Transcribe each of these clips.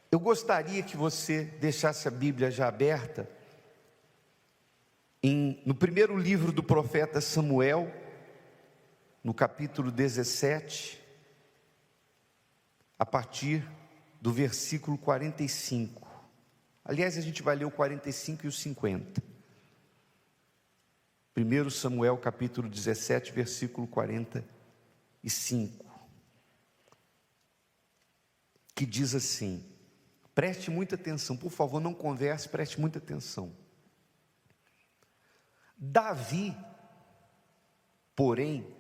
Eu gostaria que você deixasse a Bíblia já aberta no primeiro livro do profeta Samuel, no capítulo 17, a partir do versículo 45. Aliás, a gente vai ler o 45 e o 50. 1 Samuel capítulo 17, versículo 45. Que diz assim, preste muita atenção, por favor, não converse, preste muita atenção. Davi, porém,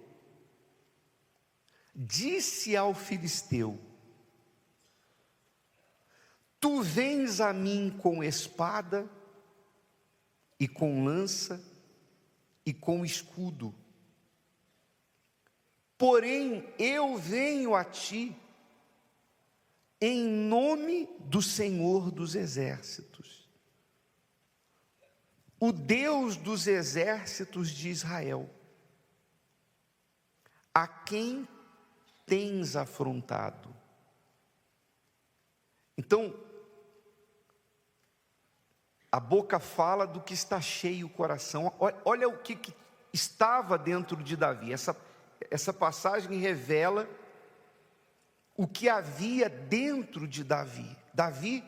disse ao filisteu: tu vens a mim com espada, e com lança, e com escudo, porém eu venho a ti, em nome do Senhor dos Exércitos, o Deus dos exércitos de Israel, a quem tens afrontado. Então, a boca fala do que está cheio o coração. Olha o que estava dentro de Davi. Essa passagem revela o que havia dentro de Davi. Davi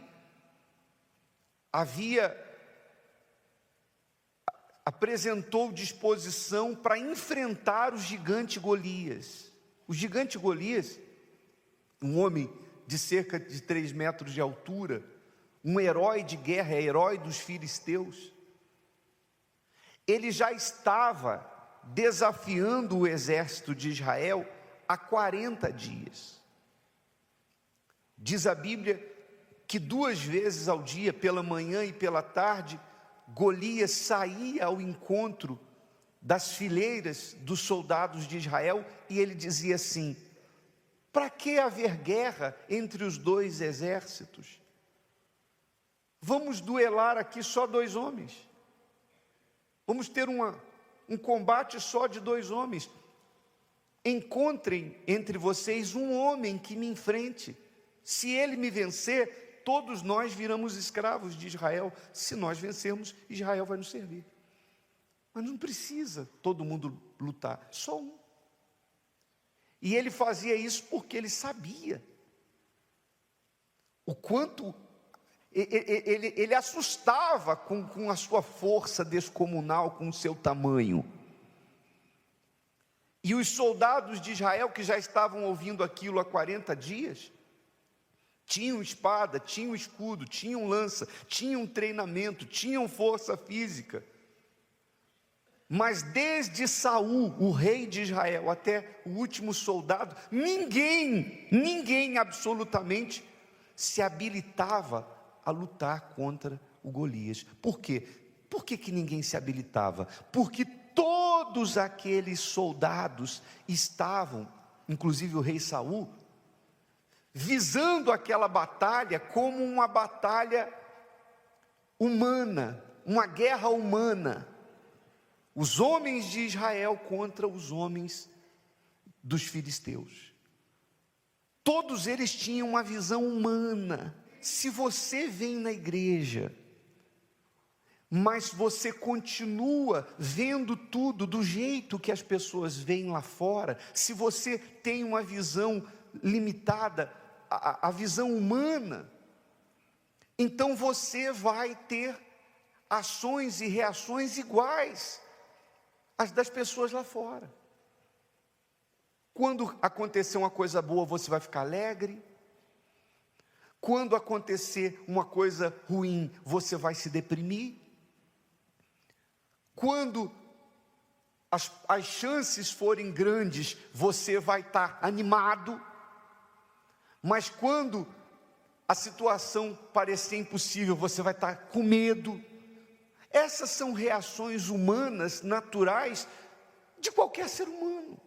apresentou disposição para enfrentar o gigante Golias. O gigante Golias, um homem de cerca de 3 metros de altura, um herói de guerra, herói dos filisteus, ele já estava desafiando o exército de Israel há 40 dias. Diz a Bíblia que 2 vezes ao dia, pela manhã e pela tarde, Golias saía ao encontro das fileiras dos soldados de Israel e ele dizia assim: para que haver guerra entre os 2 exércitos? Vamos duelar aqui só 2 homens. Vamos ter um combate só de 2 homens. Encontrem entre vocês um homem que me enfrente. Se ele me vencer, todos nós viramos escravos de Israel. Se nós vencermos, Israel vai nos servir. Mas não precisa todo mundo lutar, só um. E ele fazia isso porque ele sabia o quanto ele assustava com a sua força descomunal, com o seu tamanho. E os soldados de Israel, que já estavam ouvindo aquilo há 40 dias, tinham espada, tinham escudo, tinham lança, tinham treinamento, tinham força física. Mas desde Saul, o rei de Israel, até o último soldado, ninguém absolutamente se habilitava a lutar contra o Golias. Por quê? Por que ninguém se habilitava? Porque todos aqueles soldados estavam, inclusive o rei Saul, visando aquela batalha como uma batalha humana, uma guerra humana. Os homens de Israel contra os homens dos filisteus. Todos eles tinham uma visão humana. Se você vem na igreja, mas você continua vendo tudo do jeito que as pessoas veem lá fora, se você tem uma visão limitada, a visão humana, então você vai ter ações e reações iguais às das pessoas lá fora. Quando acontecer uma coisa boa, você vai ficar alegre. Quando acontecer uma coisa ruim, você vai se deprimir. Quando as chances forem grandes, você vai estar animado. Mas quando a situação parecer impossível, você vai estar com medo. Essas são reações humanas, naturais, de qualquer ser humano.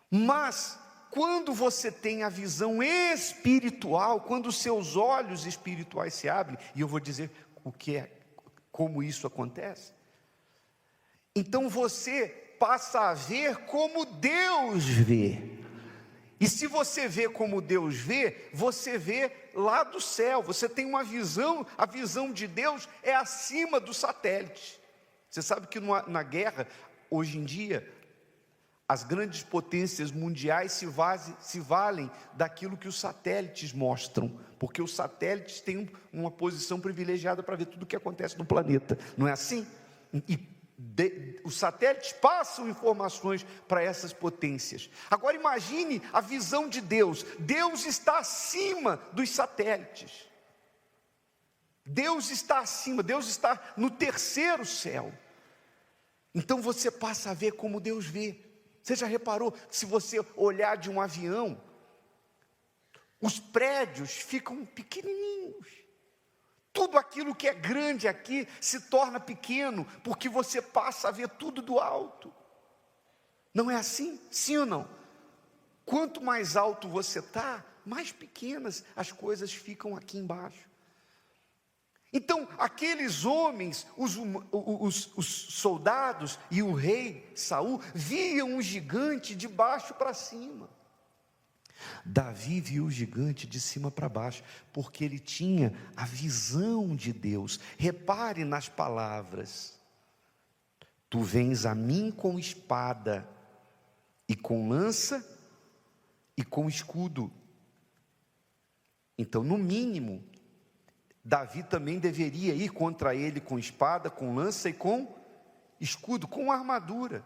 Mas, quando você tem a visão espiritual, quando os seus olhos espirituais se abrem, e eu vou dizer como isso acontece, então você passa a ver como Deus vê. E se você vê como Deus vê, você vê lá do céu, você tem uma visão, a visão de Deus é acima dos satélites. Você sabe que na guerra, hoje em dia, as grandes potências mundiais se valem daquilo que os satélites mostram, porque os satélites têm uma posição privilegiada para ver tudo o que acontece no planeta, não é assim? Os satélites passam informações para essas potências. Agora imagine a visão de Deus. Deus está acima dos satélites. Deus está acima, Deus está no terceiro céu. Então você passa a ver como Deus vê. Você já reparou, se você olhar de um avião, os prédios ficam pequenininhos. Tudo aquilo que é grande aqui se torna pequeno, porque você passa a ver tudo do alto. Não é assim? Sim ou não? Quanto mais alto você está, mais pequenas as coisas ficam aqui embaixo. Então, aqueles homens, os soldados e o rei Saul, viam um gigante de baixo para cima. Davi viu o gigante de cima para baixo, porque ele tinha a visão de Deus. Repare nas palavras: tu vens a mim com espada, e com lança, e com escudo. Então, no mínimo, Davi também deveria ir contra ele com espada, com lança e com escudo, com armadura.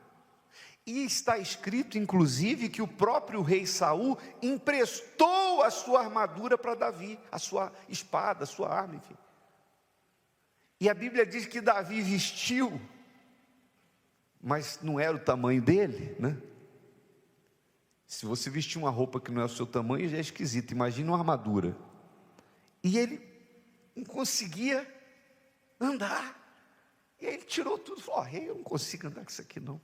E está escrito, inclusive, que o próprio rei Saul emprestou a sua armadura para Davi, a sua espada, a sua arma, enfim. E a Bíblia diz que Davi vestiu, mas não era o tamanho dele, né? Se você vestir uma roupa que não é o seu tamanho, já é esquisito. Imagina uma armadura. E ele não conseguia andar. E aí ele tirou tudo e falou: rei, eu não consigo andar com isso aqui não.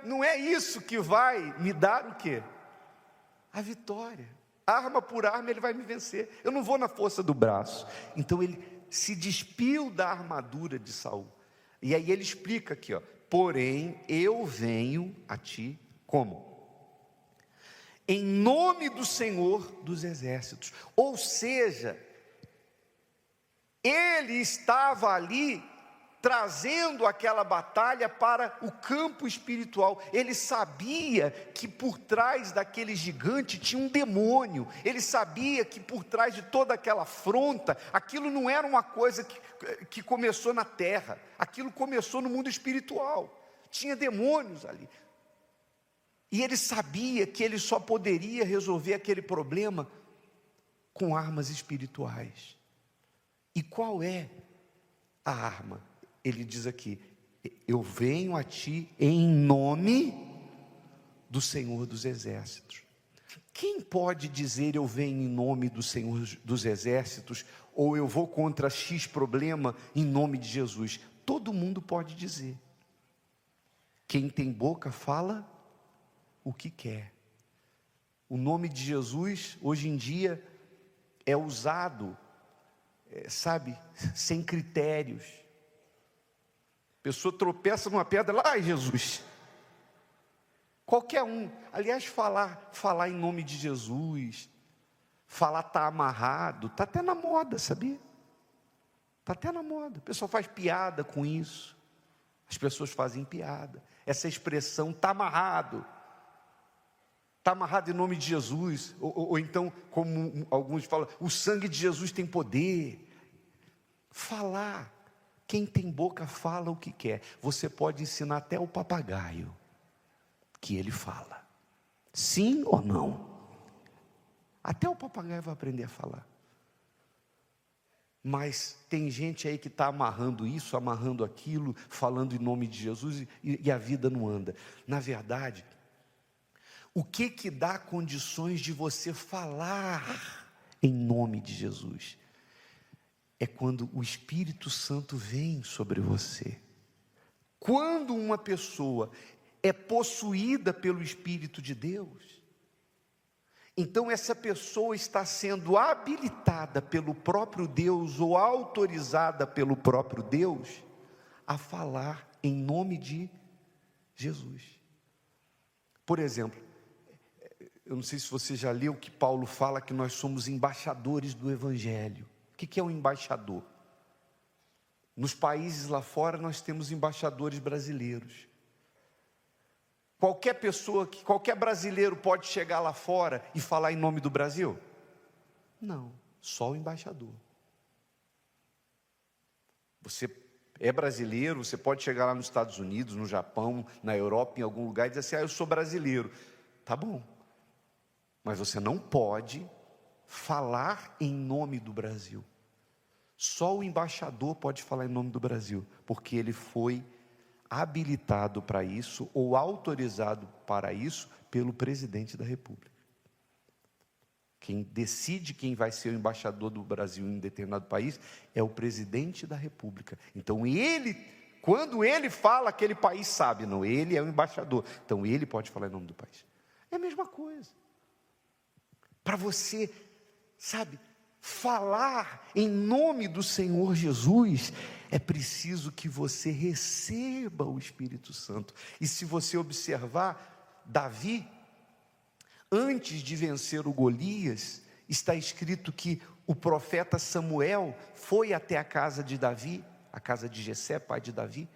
Não é isso que vai me dar o quê? A vitória. Arma por arma ele vai me vencer. Eu não vou na força do braço. Então ele se despiu da armadura de Saul. E aí ele explica aqui, ó: porém eu venho a ti como? Em nome do Senhor dos Exércitos. Ou seja, ele estava ali trazendo aquela batalha para o campo espiritual. Ele sabia que por trás daquele gigante tinha um demônio. Ele sabia que por trás de toda aquela afronta, aquilo não era uma coisa que começou na terra. Aquilo começou no mundo espiritual. Tinha demônios ali. E ele sabia que ele só poderia resolver aquele problema com armas espirituais. E qual é a arma? Ele diz aqui: eu venho a ti em nome do Senhor dos Exércitos. Quem pode dizer eu venho em nome do Senhor dos Exércitos, ou eu vou contra X problema em nome de Jesus? Todo mundo pode dizer. Quem tem boca fala o que quer. O nome de Jesus hoje em dia é usado, sem critérios. A pessoa tropeça numa pedra, ai Jesus. Qualquer um. Aliás, falar em nome de Jesus, falar está amarrado, está até na moda, sabia? Está até na moda. O pessoal faz piada com isso. As pessoas fazem piada. Essa expressão está amarrado. Está amarrado em nome de Jesus. Ou então, como alguns falam, o sangue de Jesus tem poder. Falar. Quem tem boca fala o que quer. Você pode ensinar até o papagaio que ele fala. Sim ou não? Até o papagaio vai aprender a falar. Mas tem gente aí que está amarrando isso, amarrando aquilo, falando em nome de Jesus e a vida não anda. Na verdade, o que dá condições de você falar em nome de Jesus? É quando o Espírito Santo vem sobre você. Quando uma pessoa é possuída pelo Espírito de Deus, então essa pessoa está sendo habilitada pelo próprio Deus ou autorizada pelo próprio Deus a falar em nome de Jesus. Por exemplo, Eu não sei se você já leu que Paulo fala que nós somos embaixadores do Evangelho. O que é um embaixador? Nos países lá fora nós temos embaixadores brasileiros. Qualquer pessoa, qualquer brasileiro pode chegar lá fora e falar em nome do Brasil? Não, só o embaixador. Você é brasileiro, você pode chegar lá nos Estados Unidos, no Japão, na Europa, em algum lugar e dizer assim, eu sou brasileiro. Tá bom, mas você não pode falar em nome do Brasil. Só o embaixador pode falar em nome do Brasil, porque ele foi habilitado para isso, ou autorizado para isso, pelo presidente da República. Quem decide quem vai ser o embaixador do Brasil em determinado país é o presidente da República. Então ele, quando ele fala, aquele país sabe, não, ele é o embaixador. Então ele pode falar em nome do país. É a mesma coisa. Para você, sabe, falar em nome do Senhor Jesus, é preciso que você receba o Espírito Santo. E se você observar, Davi, antes de vencer o Golias, está escrito que o profeta Samuel foi até a casa de Davi, a casa de Jessé, pai de Davi,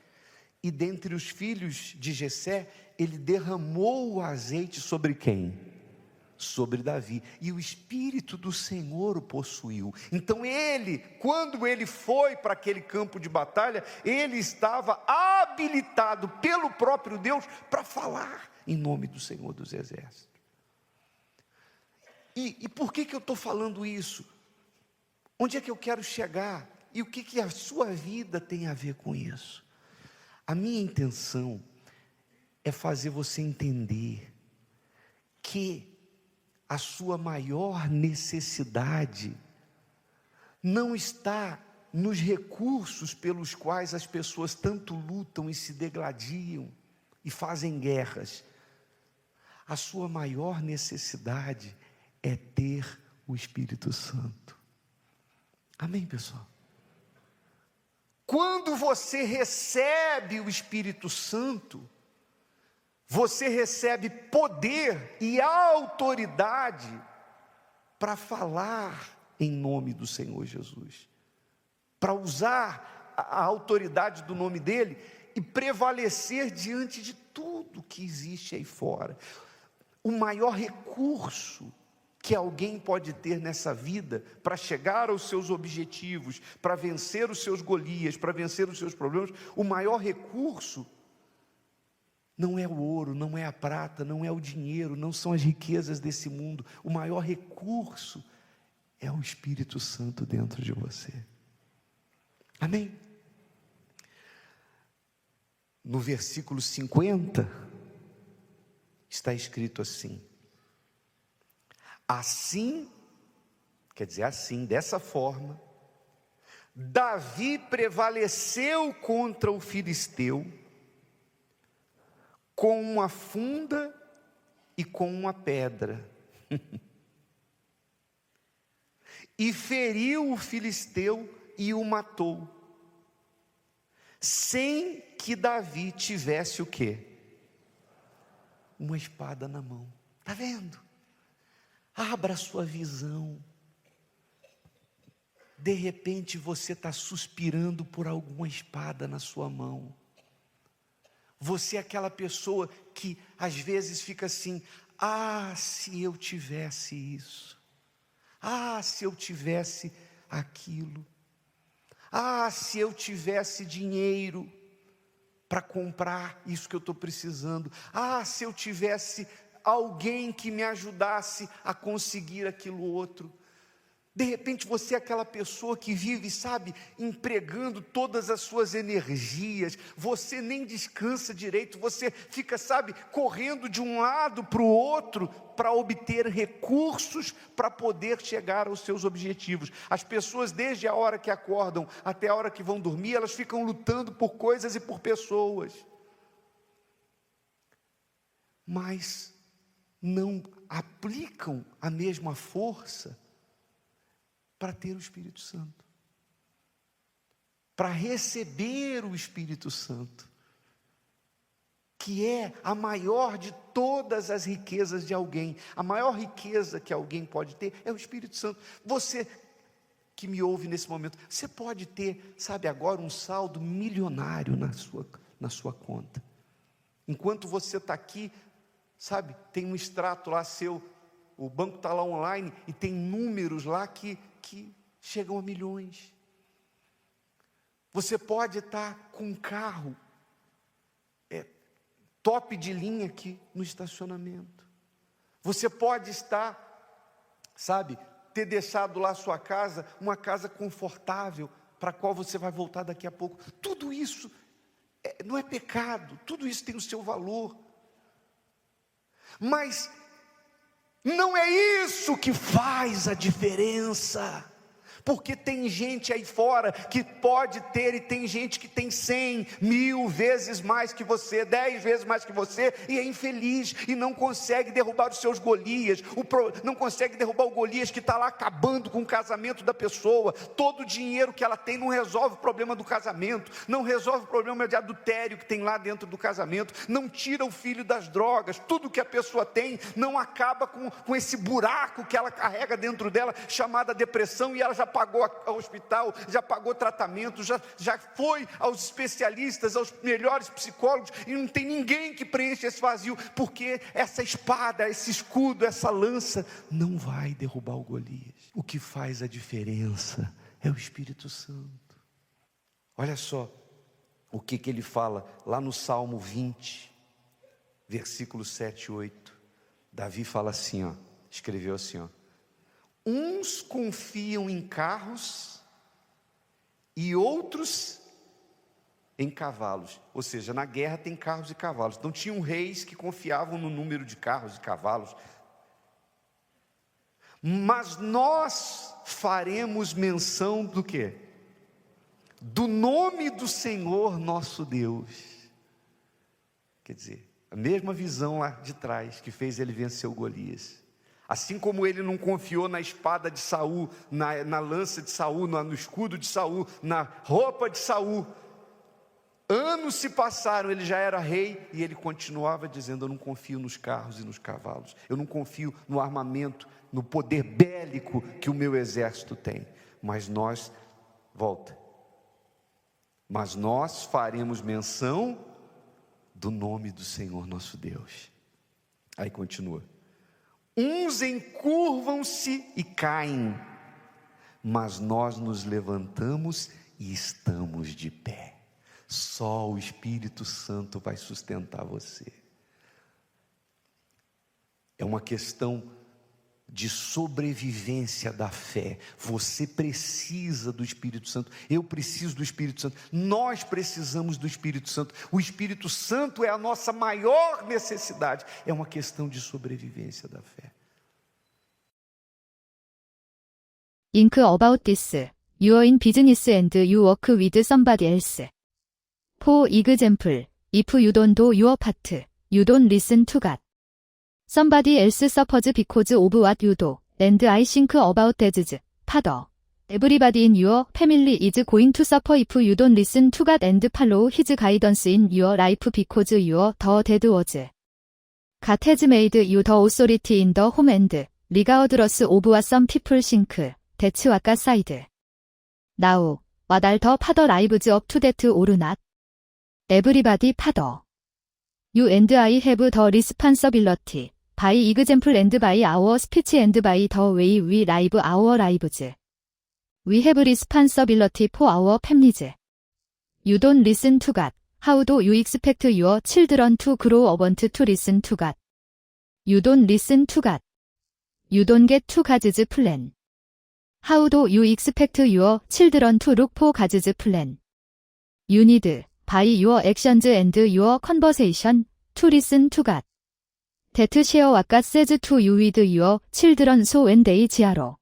e dentre os filhos de Jessé, ele derramou o azeite sobre quem? Sobre Davi, e o Espírito do Senhor o possuiu. Então ele, quando ele foi para aquele campo de batalha, ele estava habilitado pelo próprio Deus para falar em nome do Senhor dos Exércitos. E por que eu estou falando isso? Onde é que eu quero chegar? E o que a sua vida tem a ver com isso? A minha intenção é fazer você entender que a sua maior necessidade não está nos recursos pelos quais as pessoas tanto lutam e se degladiam e fazem guerras. A sua maior necessidade é ter o Espírito Santo. Amém, pessoal? Quando você recebe o Espírito Santo, você recebe poder e autoridade para falar em nome do Senhor Jesus, para usar a autoridade do nome dele e prevalecer diante de tudo que existe aí fora. O maior recurso que alguém pode ter nessa vida para chegar aos seus objetivos, para vencer os seus Golias, para vencer os seus problemas, o maior recurso não é o ouro, não é a prata, não é o dinheiro, não são as riquezas desse mundo. O maior recurso é o Espírito Santo dentro de você. Amém? No versículo 50, está escrito assim: assim, quer dizer assim, dessa forma, Davi prevaleceu contra o filisteu, com uma funda e com uma pedra, e feriu o filisteu e o matou, sem que Davi tivesse o quê? Uma espada na mão. Está vendo? Abra a sua visão. De repente você está suspirando por alguma espada na sua mão. Você é aquela pessoa que às vezes fica assim: ah, se eu tivesse isso, ah, se eu tivesse aquilo, ah, se eu tivesse dinheiro para comprar isso que eu estou precisando, ah, se eu tivesse alguém que me ajudasse a conseguir aquilo outro. De repente você é aquela pessoa que vive, sabe, empregando todas as suas energias, você nem descansa direito, você fica, sabe, correndo de um lado para o outro, para obter recursos, para poder chegar aos seus objetivos. As pessoas, desde a hora que acordam até a hora que vão dormir, elas ficam lutando por coisas e por pessoas, mas não aplicam a mesma força para ter o Espírito Santo, para receber o Espírito Santo, que é a maior de todas as riquezas de alguém. A maior riqueza que alguém pode ter é o Espírito Santo. Você que me ouve nesse momento, você pode ter, sabe, agora um saldo milionário na sua conta. Enquanto você está aqui, sabe, tem um extrato lá seu, o banco está lá online e tem números lá que chegam a milhões. Você pode estar com um carro top de linha aqui no estacionamento. Você pode estar, sabe, ter deixado lá a sua casa, uma casa confortável, para a qual você vai voltar daqui a pouco. Tudo isso não é pecado, tudo isso tem o seu valor. Mas não é isso que faz a diferença. Porque tem gente aí fora que pode ter, e tem gente que tem 100, 1000 vezes mais que você, 10 vezes mais que você, e é infeliz, e não consegue derrubar os seus Golias, não consegue derrubar o Golias que está lá acabando com o casamento da pessoa. Todo o dinheiro que ela tem não resolve o problema do casamento, não resolve o problema de adultério que tem lá dentro do casamento, não tira o filho das drogas. Tudo que a pessoa tem não acaba com esse buraco que ela carrega dentro dela, chamada depressão, e ela já pagou ao hospital, já pagou tratamento, já foi aos especialistas, aos melhores psicólogos, e não tem ninguém que preencha esse vazio, porque essa espada, esse escudo, essa lança não vai derrubar o Golias. O que faz a diferença é o Espírito Santo. Olha só o que ele fala lá no Salmo 20, versículos 7 e 8. Davi fala assim, escreveu assim, uns confiam em carros e outros em cavalos. Ou seja, na guerra tem carros e cavalos. Então tinham reis que confiavam no número de carros e cavalos. Mas nós faremos menção do quê? Do nome do Senhor nosso Deus. Quer dizer, a mesma visão lá de trás que fez ele vencer o Golias. Assim como ele não confiou na espada de Saul, na lança de Saul, no escudo de Saul, na roupa de Saul. Anos se passaram, ele já era rei, e ele continuava dizendo: eu não confio nos carros e nos cavalos, eu não confio no armamento, no poder bélico que o meu exército tem. Mas nós faremos menção do nome do Senhor nosso Deus. Aí continua. Uns encurvam-se e caem, mas nós nos levantamos e estamos de pé. Só o Espírito Santo vai sustentar você. É uma questão de sobrevivência da fé. Você precisa do Espírito Santo, eu preciso do Espírito Santo, nós precisamos do Espírito Santo. O Espírito Santo é a nossa maior necessidade. É uma questão de sobrevivência da fé. Think about this. You are in business and you work with somebody else. For example, if you don't do your part, you don't listen to God. Somebody else suffers because of what you do, and I think about as Father. Everybody in your family is going to suffer if you don't listen to God and follow His guidance in your life because you're the dead was. God has made you the authority in the home and, regardless of what some people think, that's what God said. Now, what are the father lives up to that or not? Everybody father. You and I have the responsibility, by example and by our speech and by the way we live our lives. We have responsibility for our families. You don't listen to God. How do you expect your children to grow up want to listen to God? You don't listen to God. You don't get to God's plan. How do you expect your children to look for God's plan? You need, by your actions and your conversation, to listen to God. That share what God says to you with your children so when they grow